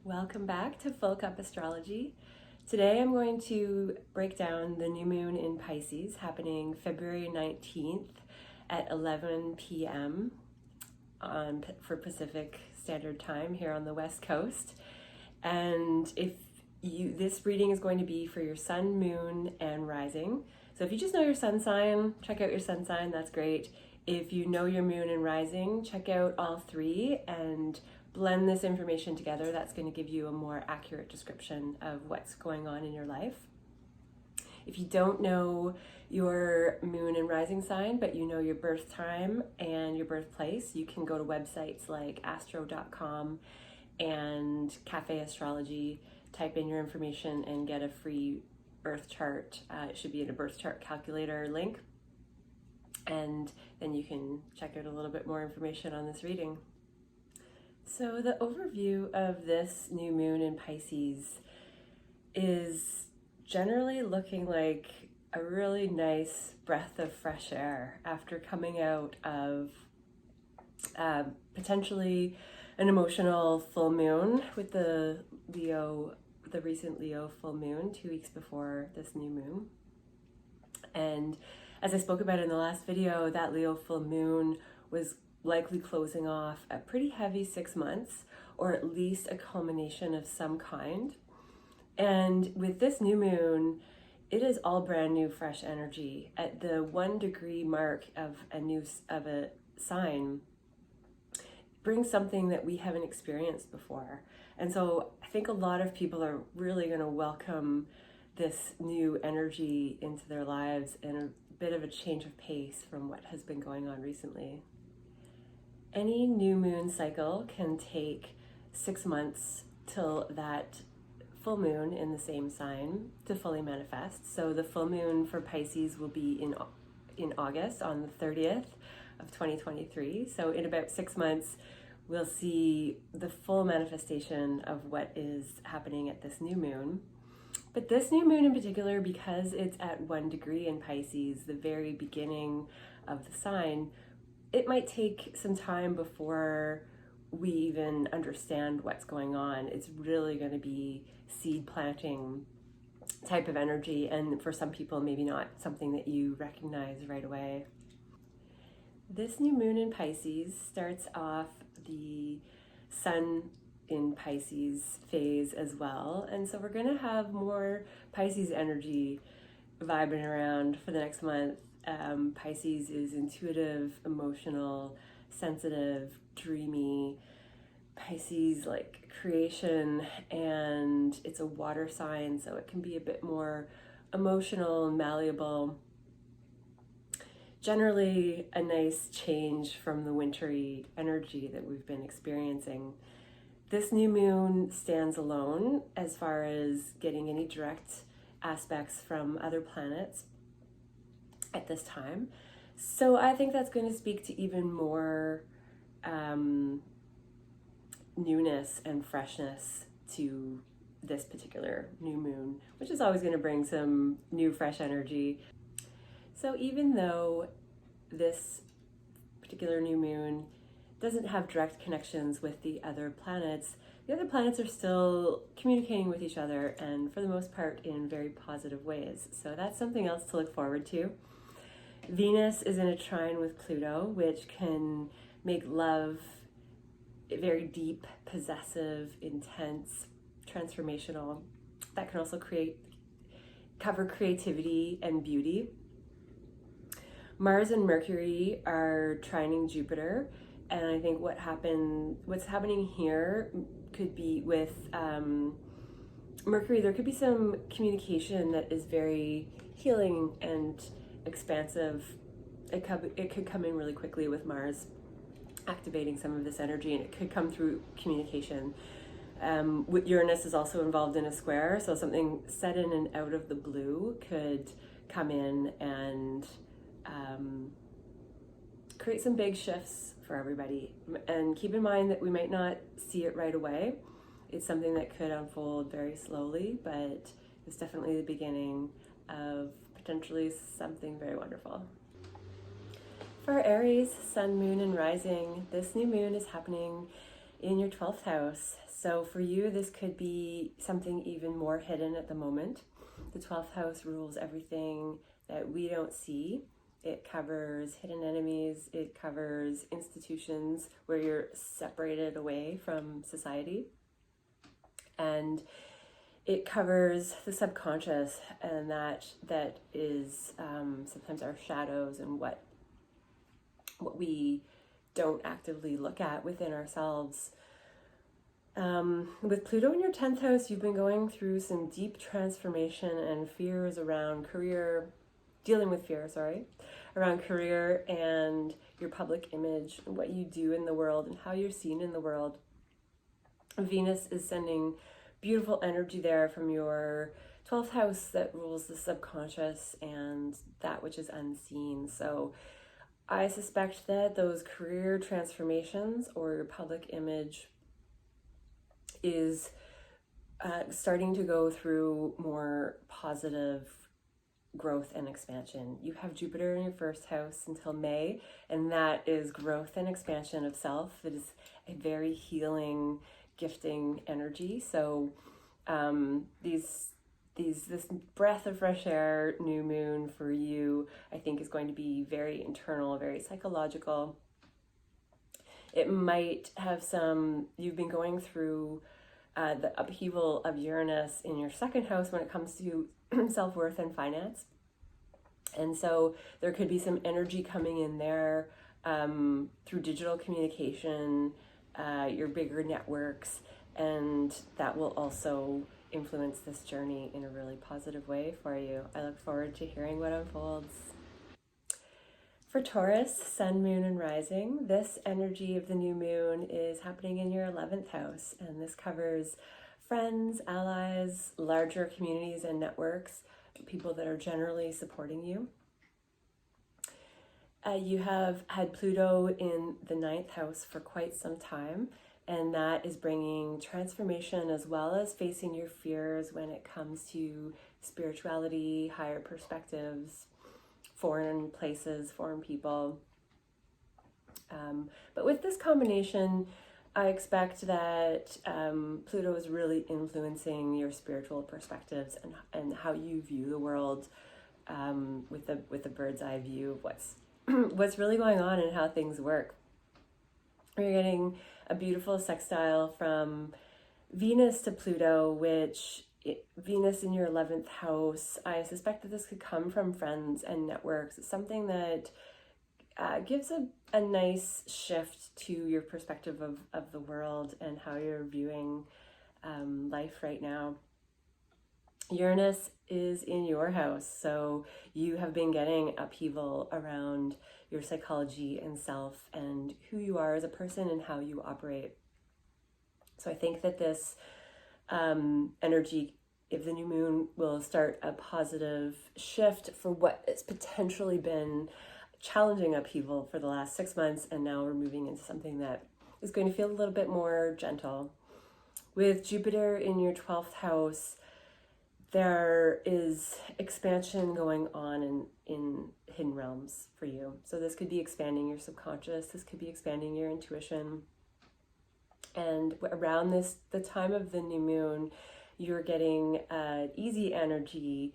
Welcome back to Full Cup Astrology. Today I'm going to break down the new moon in Pisces happening February 19th at 11 p.m. For Pacific Standard Time here on the West Coast. And this reading is going to be for your sun, moon, and rising. So if you just know your sun sign, check out your sun sign, that's great. If you know your moon and rising, check out all three and blend this information together. That's going to give you a more accurate description of what's going on in your life. If you don't know your moon and rising sign, but you know your birth time and your birthplace, you can go to websites like astro.com and Cafe Astrology, type in your information and get a free birth chart. It should be in a birth chart calculator link. And then you can check out a little bit more information on this reading. So the overview of this new moon in Pisces is generally looking like a really nice breath of fresh air after coming out of potentially an emotional full moon with the recent Leo full moon 2 weeks before this new moon. And as I spoke about in the last video, that Leo full moon was likely closing off a pretty heavy 6 months, or at least a culmination of some kind. And with this new moon, it is all brand new, fresh energy. At the 1 degree mark of a sign, brings something that we haven't experienced before. And so I think a lot of people are really going to welcome this new energy into their lives and a bit of a change of pace from what has been going on recently. Any new moon cycle can take 6 months till that full moon in the same sign to fully manifest. So the full moon for Pisces will be in August on the 30th of 2023. So in about 6 months, we'll see the full manifestation of what is happening at this new moon. But this new moon in particular, because it's at 1 degree in Pisces, the very beginning of the sign, it might take some time before we even understand what's going on. It's really going to be seed planting type of energy, and for some people, maybe not something that you recognize right away. This new moon in Pisces starts off the sun in Pisces phase as well, and so we're going to have more Pisces energy vibing around for the next month. Pisces is intuitive, emotional, sensitive, dreamy. Pisces like creation, and it's a water sign, so it can be a bit more emotional and malleable. Generally a nice change from the wintry energy that we've been experiencing. This new moon stands alone as far as getting any direct aspects from other planets at this time. So I think that's going to speak to even more newness and freshness to this particular new moon, which is always going to bring some new fresh energy. So even though this particular new moon doesn't have direct connections with the other planets are still communicating with each other, and for the most part in very positive ways. So that's something else to look forward to. Venus is in a trine with Pluto, which can make love very deep, possessive, intense, transformational. That can also cover creativity and beauty. Mars and Mercury are trining Jupiter, and I think what's happening here could be with Mercury. There could be some communication that is very healing and expansive. It could come in really quickly with Mars activating some of this energy, and it could come through communication. Uranus is also involved in a square, so something sudden and out of the blue could come in and create some big shifts for everybody. And keep in mind that we might not see it right away. It's something that could unfold very slowly, but it's definitely the beginning of potentially something very wonderful. For Aries, sun, moon, and rising, this new moon is happening in your 12th house. So for you, this could be something even more hidden at the moment. The 12th house rules everything that we don't see. It covers hidden enemies. It covers institutions where you're separated away from society. And it covers the subconscious, and that is sometimes our shadows and what we don't actively look at within ourselves. With Pluto in your 10th house, you've been going through some deep transformation and fears around career, dealing with fear, around career and your public image, and what you do in the world and how you're seen in the world. Venus is sending beautiful energy there from your 12th house that rules the subconscious and that which is unseen. So I suspect that those career transformations or your public image is starting to go through more positive growth and expansion. You have Jupiter in your first house until May, and that is growth and expansion of self. It is a very healing, gifting energy. So this breath of fresh air new moon for you, I think, is going to be very internal, very psychological. It might have you've been going through the upheaval of Uranus in your second house when it comes to self-worth and finance. And so there could be some energy coming in there through digital communication, your bigger networks, and that will also influence this journey in a really positive way for you. I look forward to hearing what unfolds. For Taurus, sun, moon, and rising, this energy of the new moon is happening in your 11th house, and this covers friends, allies, larger communities and networks, people that are generally supporting you. You have had Pluto in the 9th house for quite some time, and that is bringing transformation as well as facing your fears when it comes to spirituality, higher perspectives, foreign places, foreign people. But with this combination, I expect that Pluto is really influencing your spiritual perspectives and how you view the world with the bird's eye view of what's really going on and how things work. You're getting a beautiful sextile from Venus to Pluto, which Venus in your 11th house, I suspect that this could come from friends and networks. It's something that gives a nice shift to your perspective of the world and how you're viewing life right now. Uranus is in your house, so you have been getting upheaval around your psychology and self and who you are as a person and how you operate. So I think that this energy of the new moon will start a positive shift for what has potentially been challenging upheaval for the last 6 months, and now we're moving into something that is going to feel a little bit more gentle. With Jupiter in your 12th house, there is expansion going on in hidden realms for you. So this could be expanding your subconscious, this could be expanding your intuition. And around the time of the new moon, you're getting easy energy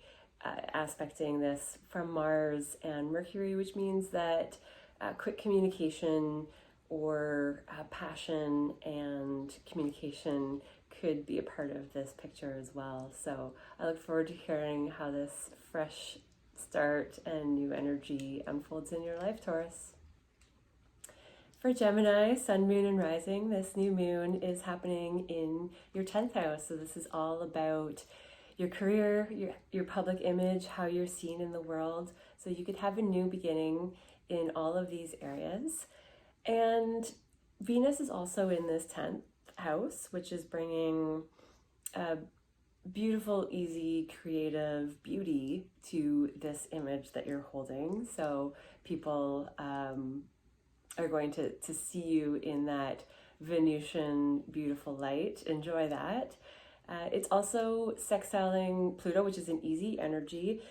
aspecting this from Mars and Mercury, which means that quick communication or passion and communication could be a part of this picture as well. So I look forward to hearing how this fresh start and new energy unfolds in your life, Taurus. For Gemini, sun, moon, and rising, this new moon is happening in your 10th house. So this is all about your career, your public image, how you're seen in the world. So you could have a new beginning in all of these areas. And Venus is also in this 10th house, which is bringing beautiful, easy, creative beauty to this image that you're holding. So people are going to see you in that Venusian beautiful light. Enjoy that. It's also sextiling Pluto, which is an easy energy,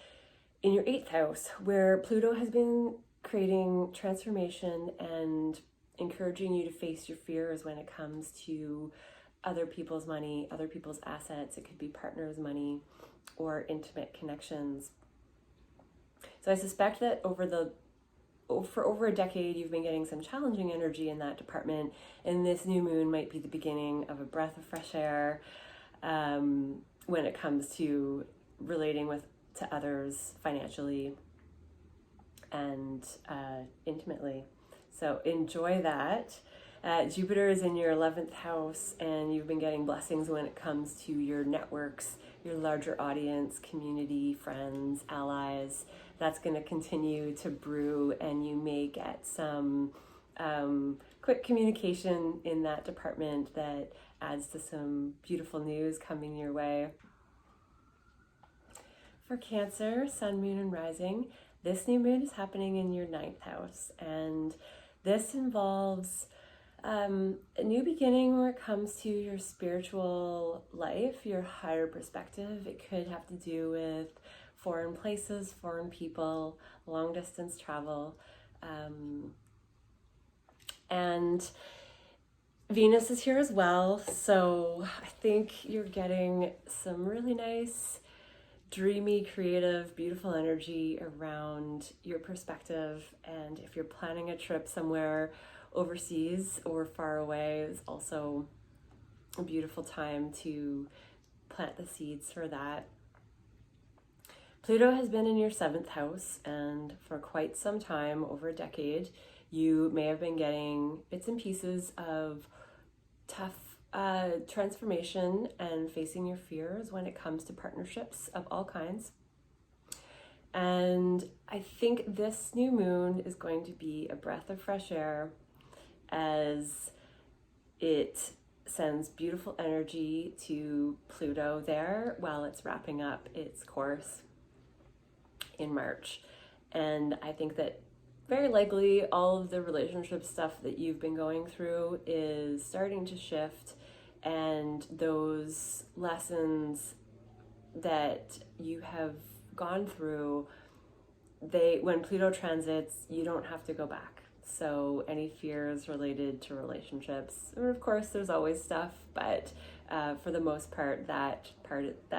in your 8th house, where Pluto has been creating transformation and encouraging you to face your fears when it comes to other people's money, other people's assets. It could be partners' money or intimate connections. So I suspect that for over a decade, you've been getting some challenging energy in that department, and this new moon might be the beginning of a breath of fresh air when it comes to relating to others financially and intimately. So enjoy that. Jupiter is in your 11th house, and you've been getting blessings when it comes to your networks, your larger audience, community, friends, allies. That's going to continue to brew, and you may get some quick communication in that department that adds to some beautiful news coming your way. For Cancer, Sun, Moon, and Rising, this new moon is happening in your 9th house, and this involves a new beginning where it comes to your spiritual life, your higher perspective. It could have to do with foreign places, foreign people, long distance travel. And Venus is here as well. So I think you're getting some really nice, dreamy, creative, beautiful energy around your perspective. And if you're planning a trip somewhere overseas or far away, it's also a beautiful time to plant the seeds for that. Pluto has been in your 7th house, and for quite some time, over a decade, you may have been getting bits and pieces of tough transformation and facing your fears when it comes to partnerships of all kinds. And I think this new moon is going to be a breath of fresh air as it sends beautiful energy to Pluto there while it's wrapping up its course in March. And I think that very likely all of the relationship stuff that you've been going through is starting to shift, and those lessons that you have gone through, when Pluto transits, you don't have to go back. So any fears related to relationships, and of course there's always stuff, but for the most part, that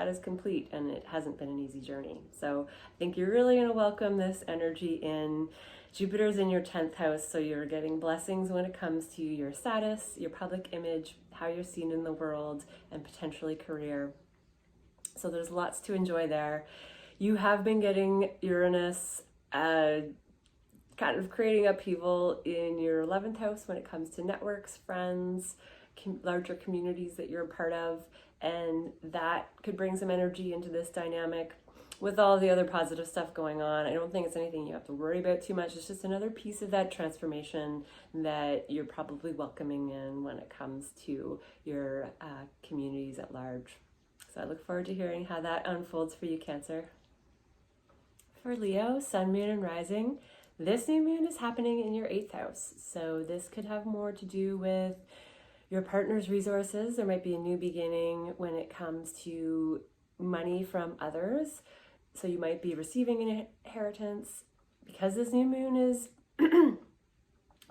is complete, and it hasn't been an easy journey. So I think you're really going to welcome this energy in. Jupiter's in your 10th house, so you're getting blessings when it comes to your status, your public image, how you're seen in the world, and potentially career. So there's lots to enjoy there. You have been getting Uranus kind of creating upheaval in your 11th house when it comes to networks, friends, larger communities that you're a part of, and that could bring some energy into this dynamic. With all the other positive stuff going on, I don't think it's anything you have to worry about too much. It's just another piece of that transformation that you're probably welcoming in when it comes to your communities at large. So I look forward to hearing how that unfolds for you, Cancer. For Leo, Sun, Moon, and Rising, this new moon is happening in your 8th house. So this could have more to do with your partner's resources. There might be a new beginning when it comes to money from others. So you might be receiving an inheritance. Because this new moon is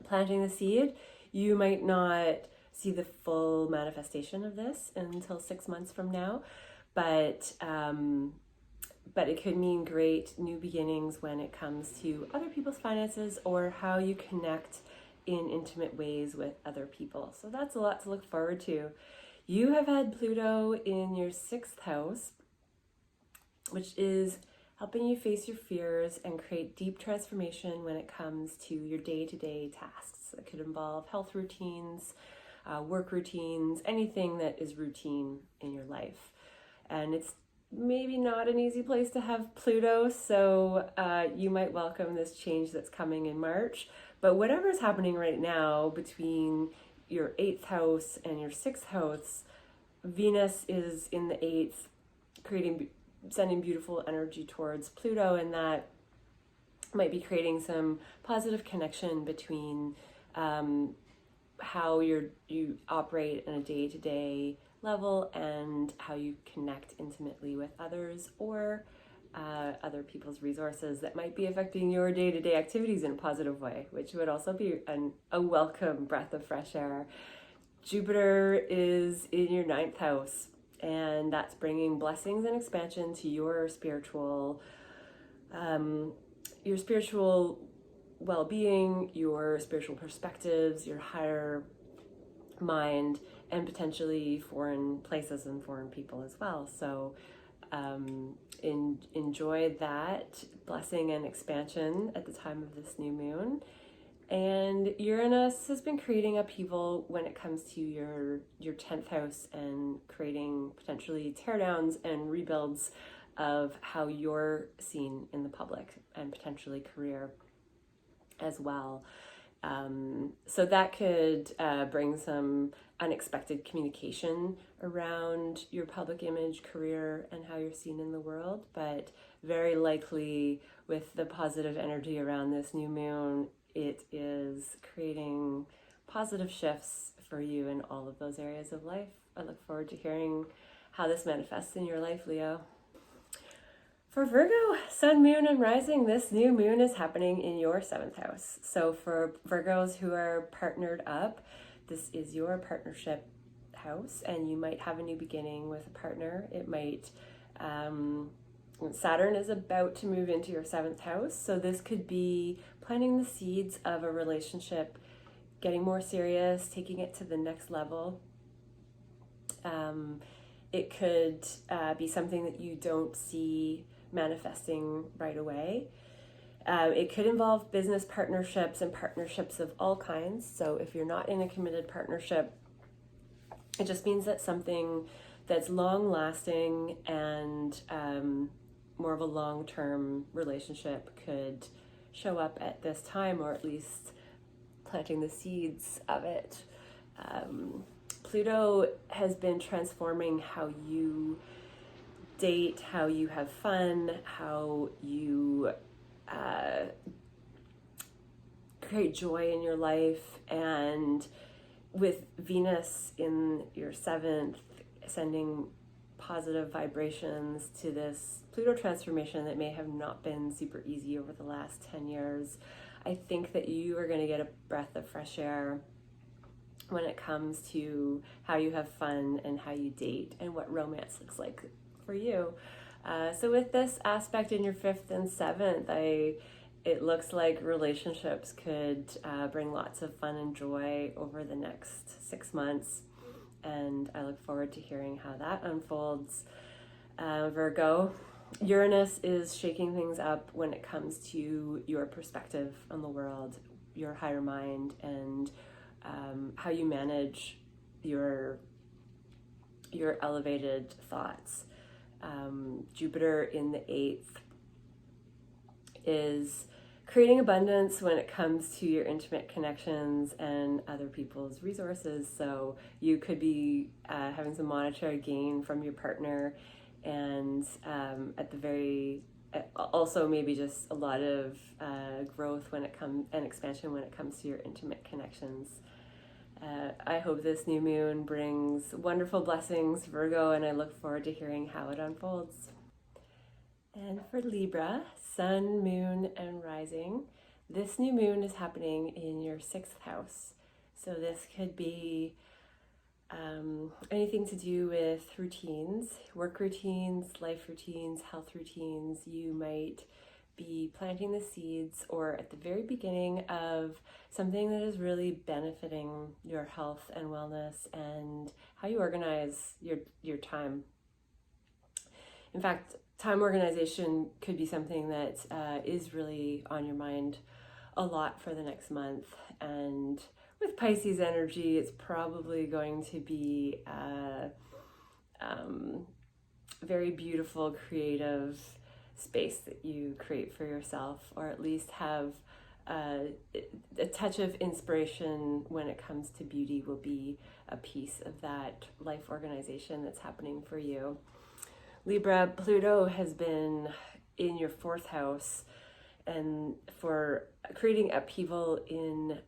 planting the seed, you might not see the full manifestation of this until 6 months from now, but it could mean great new beginnings when it comes to other people's finances or how you connect in intimate ways with other people. So that's a lot to look forward to. You have had Pluto in your 6th house, which is helping you face your fears and create deep transformation when it comes to your day-to-day tasks. That could involve health routines, work routines, anything that is routine in your life. And it's maybe not an easy place to have Pluto, so you might welcome this change that's coming in March. But whatever's happening right now between your 8th house and your 6th house, Venus is in the 8th, sending beautiful energy towards Pluto, and that might be creating some positive connection between how you operate on a day-to-day level and how you connect intimately with others or other people's resources that might be affecting your day-to-day activities in a positive way, which would also be a welcome breath of fresh air. Jupiter is in your 9th house, and that's bringing blessings and expansion to your spiritual well-being, your spiritual perspectives, your higher mind, and potentially foreign places and foreign people as well. So enjoy that blessing and expansion at the time of this new moon. And Uranus has been creating upheaval when it comes to your 10th house and creating potentially teardowns and rebuilds of how you're seen in the public and potentially career as well. So that could bring some unexpected communication around your public image, career, and how you're seen in the world. But very likely with the positive energy around this new moon, it is creating positive shifts for you in all of those areas of life. I look forward to hearing how this manifests in your life, Leo. For Virgo, Sun, Moon, and Rising, this new moon is happening in your 7th house. So for Virgos who are partnered up, this is your partnership house, and you might have a new beginning with a partner. It might, Saturn is about to move into your 7th house, so this could be planting the seeds of a relationship, getting more serious, taking it to the next level. It could be something that you don't see manifesting right away. It could involve business partnerships and partnerships of all kinds. So if you're not in a committed partnership, it just means that something that's long lasting and more of a long-term relationship could show up at this time, or at least planting the seeds of it. Pluto has been transforming how you date, how you have fun, how you create joy in your life, and with Venus in your 7th, sending positive vibrations to this Pluto transformation that may have not been super easy over the last 10 years. I think that you are going to get a breath of fresh air when it comes to how you have fun and how you date and what romance looks like for you. So with this aspect in your 5th and 7th, it looks like relationships could bring lots of fun and joy over the next 6 months. And I look forward to hearing how that unfolds. Virgo, Uranus is shaking things up when it comes to your perspective on the world, your higher mind, and how you manage your elevated thoughts. Jupiter in the 8th is creating abundance when it comes to your intimate connections and other people's resources. So you could be having some monetary gain from your partner, and also maybe just a lot of growth when it comes, and expansion when it comes to your intimate connections. I hope this new moon brings wonderful blessings, Virgo, and I look forward to hearing how it unfolds. And for Libra, Sun, Moon, and Rising, this new moon is happening in your 6th house. So this could be anything to do with routines, work routines, life routines, health routines. You might be planting the seeds or at the very beginning of something that is really benefiting your health and wellness and how you organize your time. In fact, time organization could be something that is really on your mind a lot for the next month. And with Pisces energy, it's probably going to be a very beautiful, creative space that you create for yourself, or at least have a touch of inspiration when it comes to beauty will be a piece of that life organization that's happening for you. Libra, Pluto has been in your 4th house, and for creating upheaval in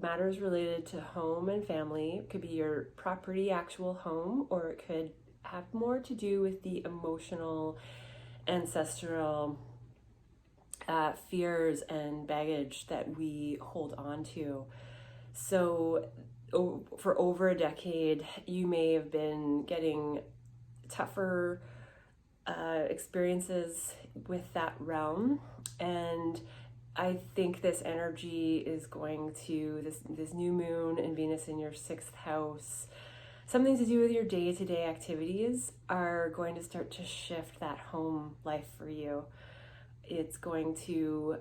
matters related to home and family. It could be your property, actual home, or it could have more to do with the emotional, ancestral fears and baggage that we hold on to. So for over a decade, you may have been getting tougher experiences with that realm, and I think this energy is going to, this new moon and Venus in your 6th house, something to do with your day-to-day activities, are going to start to shift that home life for you. It's going to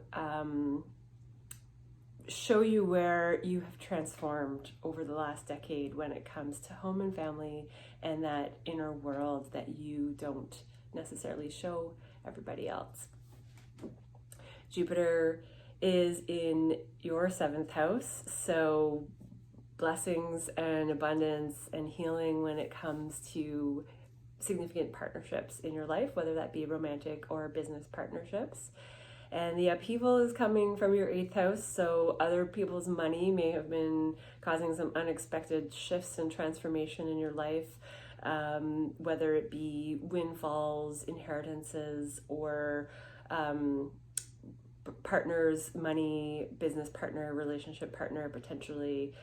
show you where you have transformed over the last decade when it comes to home and family and that inner world that you don't necessarily show everybody else. Jupiter is in your 7th house, so blessings and abundance and healing when it comes to significant partnerships in your life, whether that be romantic or business partnerships. And the upheaval is coming from your 8th house, so other people's money may have been causing some unexpected shifts and transformation in your life, whether it be windfalls, inheritances, or partners, money, business partner, relationship partner, potentially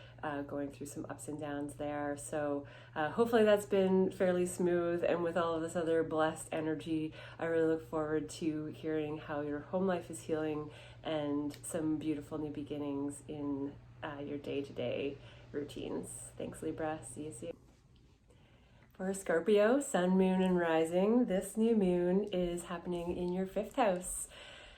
going through some ups and downs there. So hopefully that's been fairly smooth, and with all of this other blessed energy, I really look forward to hearing how your home life is healing and some beautiful new beginnings in your day-to-day routines. Thanks, Libra. See you soon. For Scorpio, Sun, Moon, and Rising, this new moon is happening in your 5th house.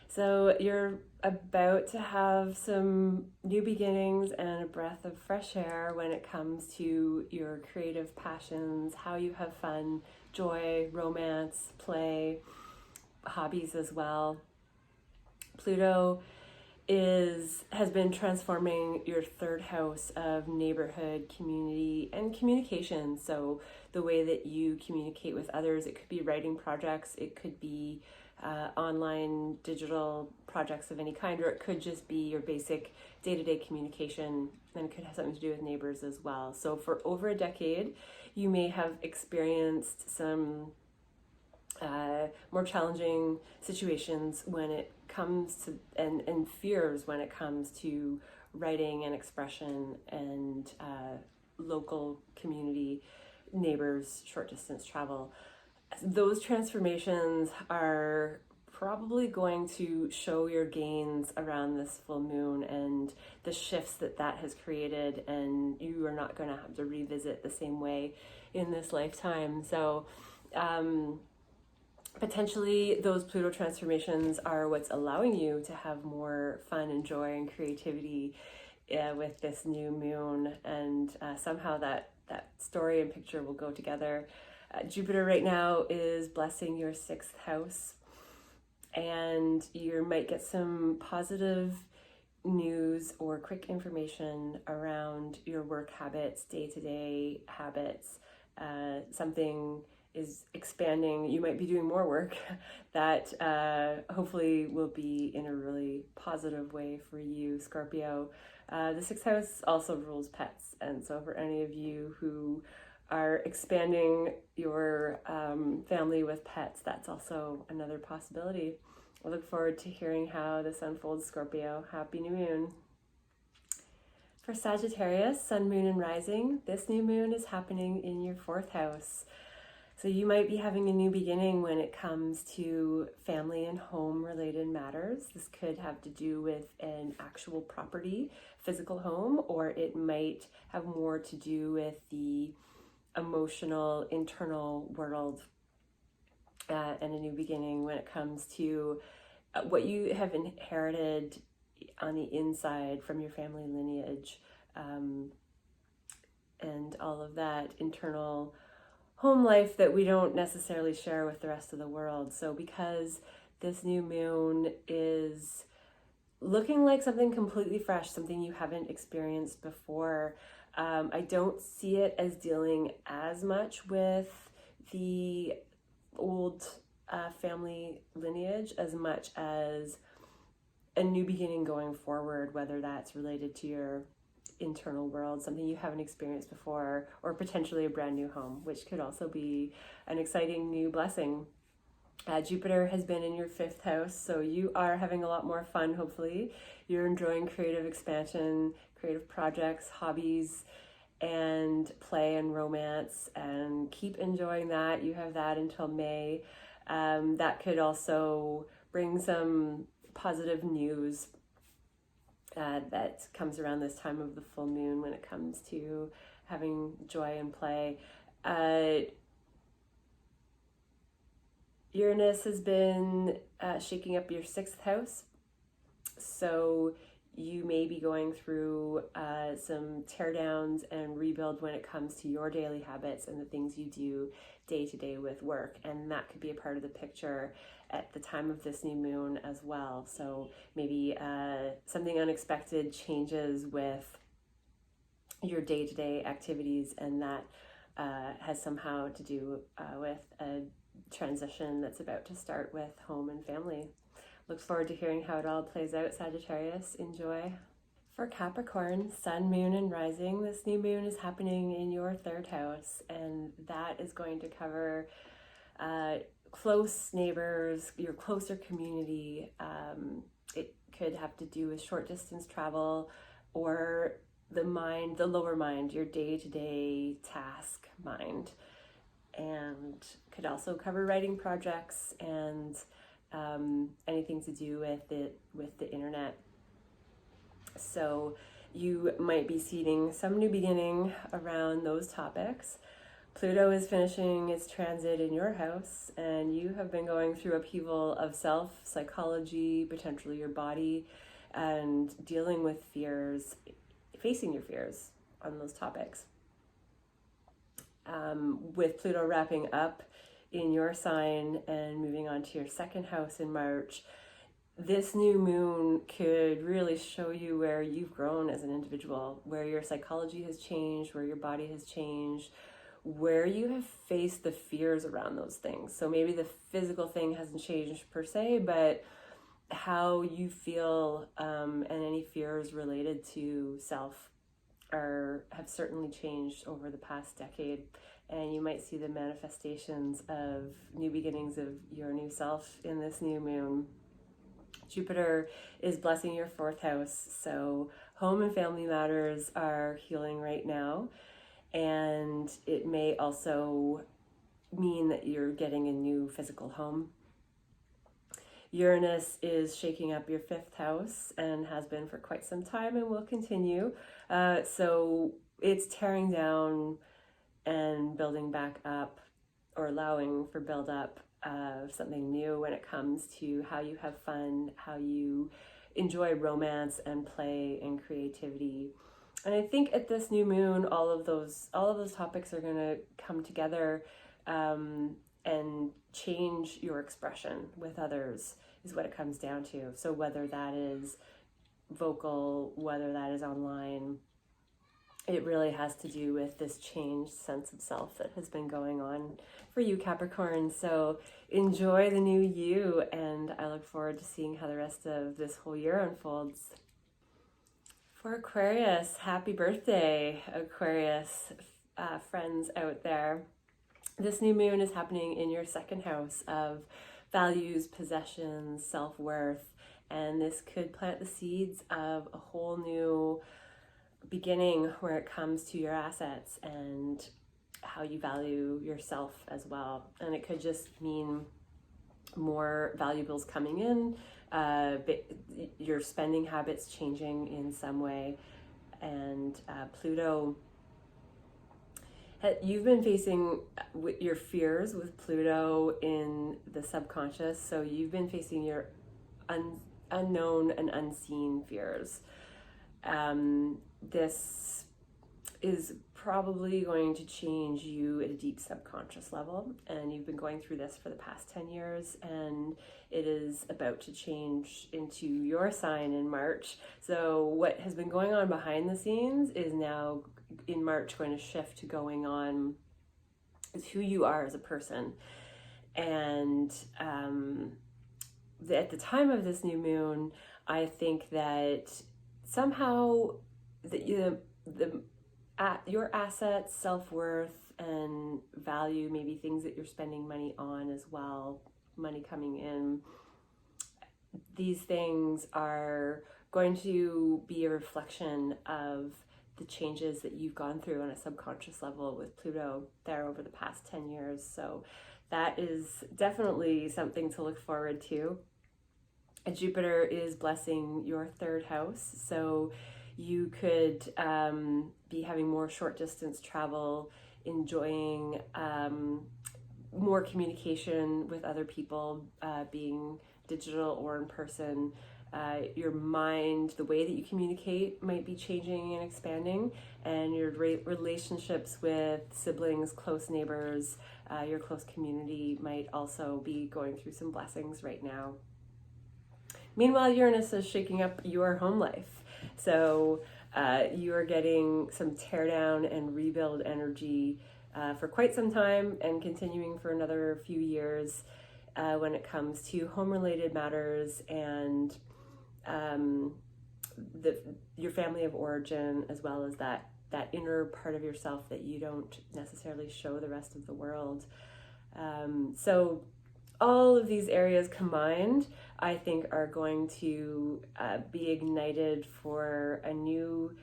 So you're about to have some new beginnings and a breath of fresh air when it comes to your creative passions, how you have fun, joy, romance, play, hobbies as well. Pluto has been transforming your 3rd house of neighborhood, community, and communication. So the way that you communicate with others, it could be writing projects, it could be online digital projects of any kind, or it could just be your basic day-to-day communication, and it could have something to do with neighbors as well. So for over a decade, you may have experienced some more challenging situations when it comes to, and fears when it comes to writing and expression and local community, neighbors, short distance travel. Those transformations are probably going to show your gains around this full moon and the shifts that has created, and you are not going to have to revisit the same way in this lifetime. So potentially those Pluto transformations are what's allowing you to have more fun and joy and creativity with this new moon, and somehow that story and picture will go together. Jupiter right now is blessing your 6th house, and you might get some positive news or quick information around your work habits, day-to-day habits. Something is expanding. You might be doing more work that hopefully will be in a really positive way for you, Scorpio. The 6th house also rules pets, and so for any of you who are expanding your family with pets, that's also another possibility. I look forward to hearing how this unfolds, Scorpio. Happy new moon. For Sagittarius, Sun, Moon, and Rising, this new moon is happening in your 4th house. So you might be having a new beginning when it comes to family and home related matters. This could have to do with an actual property, physical home, or it might have more to do with the emotional, internal world, and a new beginning when it comes to what you have inherited on the inside from your family lineage, and all of that internal home life that we don't necessarily share with the rest of the world. So because this new moon is looking like something completely fresh, something you haven't experienced before, I don't see it as dealing as much with the old family lineage as much as a new beginning going forward, whether that's related to your internal world, something you haven't experienced before, or potentially a brand new home, which could also be an exciting new blessing. Jupiter has been in your 5th house, so you are having a lot more fun, hopefully. You're enjoying creative expansion, creative projects, hobbies, and play and romance, and keep enjoying that. You have that until May. That could also bring some positive news that comes around this time of the full moon when it comes to having joy and play. Uranus has been shaking up your 6th house, so you may be going through some teardowns and rebuild when it comes to your daily habits and the things you do day to day with work, and that could be a part of the picture at the time of this new moon as well. So maybe something unexpected changes with your day-to-day activities, and that has somehow to do with a transition that's about to start with home and family. Look forward to hearing how it all plays out, Sagittarius. Enjoy. For Capricorn, Sun, Moon, and Rising, this new moon is happening in your 3rd house, and that is going to cover close neighbors, your closer community. It could have to do with short distance travel or the mind, the lower mind, your day-to-day task mind, and could also cover writing projects and anything to do with the internet. So you might be seeding some new beginning around those topics. Pluto is finishing its transit in your house, and you have been going through upheaval of self, psychology, potentially your body, and dealing with fears, facing your fears on those topics. With Pluto wrapping up in your sign and moving on to your 2nd house in March, this new moon could really show you where you've grown as an individual, where your psychology has changed, where your body has changed, where you have faced the fears around those things. So maybe the physical thing hasn't changed per se, but how you feel and any fears related to self have certainly changed over the past decade. And you might see the manifestations of new beginnings of your new self in this new moon. Jupiter is blessing your 4th house, so home and family matters are healing right now, and it may also mean that you're getting a new physical home. Uranus is shaking up your 5th house and has been for quite some time and will continue. So it's tearing down and building back up, or allowing for build up of something new when it comes to how you have fun, how you enjoy romance and play and creativity. And I think at this new moon, all of those topics are going to come together and change your expression with others is what it comes down to. So whether that is vocal, whether that is online, it really has to do with this changed sense of self that has been going on for you, Capricorn. So enjoy the new you, and I look forward to seeing how the rest of this whole year unfolds. For Aquarius, happy birthday, Aquarius friends out there. This new moon is happening in your 2nd house of values, possessions, self-worth, and this could plant the seeds of a whole new beginning where it comes to your assets and how you value yourself as well. And it could just mean more valuables coming in, your spending habits changing in some way, and Pluto, you've been facing your fears with Pluto in the subconscious, so you've been facing your unknown and unseen fears. This is probably going to change you at a deep subconscious level, and you've been going through this for the past 10 years, and it is about to change into your sign in March. So what has been going on behind the scenes is now in March going to shift to going on is who you are as a person. And at the time of this new moon, I think that somehow your assets, self-worth, and value, maybe things that you're spending money on as well, money coming in, these things are going to be a reflection of the changes that you've gone through on a subconscious level with Pluto there over the past 10 years. So that is definitely something to look forward to. And Jupiter is blessing your third house, so you could be having more short distance travel, enjoying more communication with other people, being digital or in person. Your mind, the way that you communicate might be changing and expanding, and your relationships with siblings, close neighbors, your close community might also be going through some blessings right now. Meanwhile, Uranus is shaking up your home life. So you are getting some teardown and rebuild energy for quite some time, and continuing for another few years when it comes to home-related matters and your family of origin, as well as that inner part of yourself that you don't necessarily show the rest of the world. So all of these areas combined, I think, are going to be ignited for a new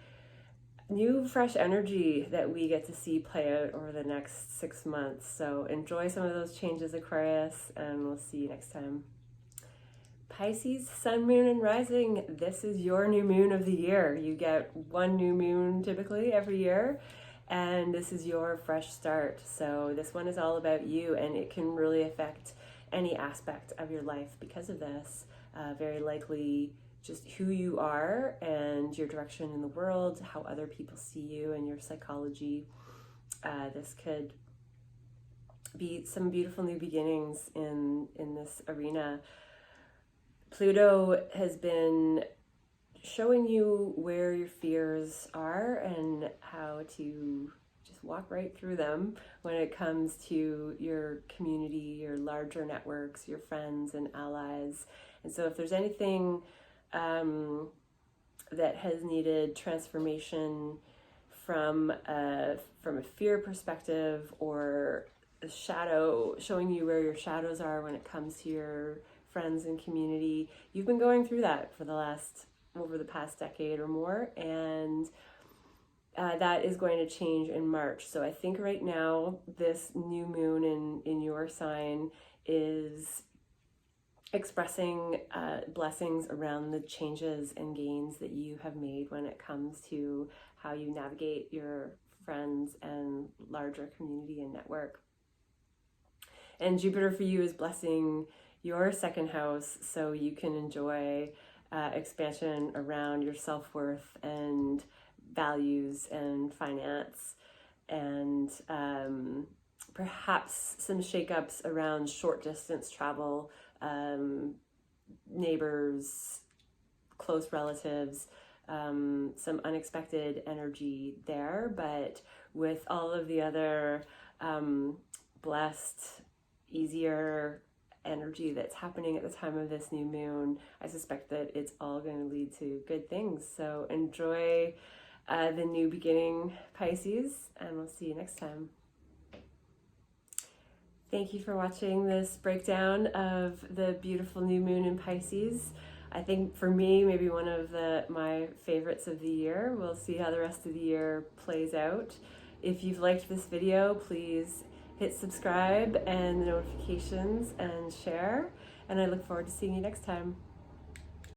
fresh energy that we get to see play out over the next 6 months. So enjoy some of those changes, Aquarius, and we'll see you next time. Pisces, sun, moon, and rising. This is your new moon of the year. You get one new moon typically every year, and this is your fresh start. So this one is all about you, and it can really affect any aspect of your life because of this. Very likely just who you are and your direction in the world, how other people see you, and your psychology. This could be some beautiful new beginnings in this arena. Pluto has been showing you where your fears are and how to just walk right through them when it comes to your community, your larger networks, your friends and allies. And so if there's anything that has needed transformation from a fear perspective, or a shadow, showing you where your shadows are when it comes to your friends and community, you've been going through that for over the past decade or more, and that is going to change in March. So I think right now this new moon in your sign is expressing blessings around the changes and gains that you have made when it comes to how you navigate your friends and larger community and network. And Jupiter for you is blessing your second house, so you can enjoy expansion around your self-worth and values and finance, and perhaps some shakeups around short distance travel, neighbors, close relatives, some unexpected energy there. But with all of the other blessed, easier energy that's happening at the time of this new moon, I suspect that it's all going to lead to good things. So enjoy the new beginning, Pisces, and we'll see you next time. Thank you for watching this breakdown of the beautiful new moon in Pisces. I think for me, maybe one of my favorites of the year. We'll see how the rest of the year plays out. If you've liked this video, please hit subscribe and the notifications and share. And I look forward to seeing you next time.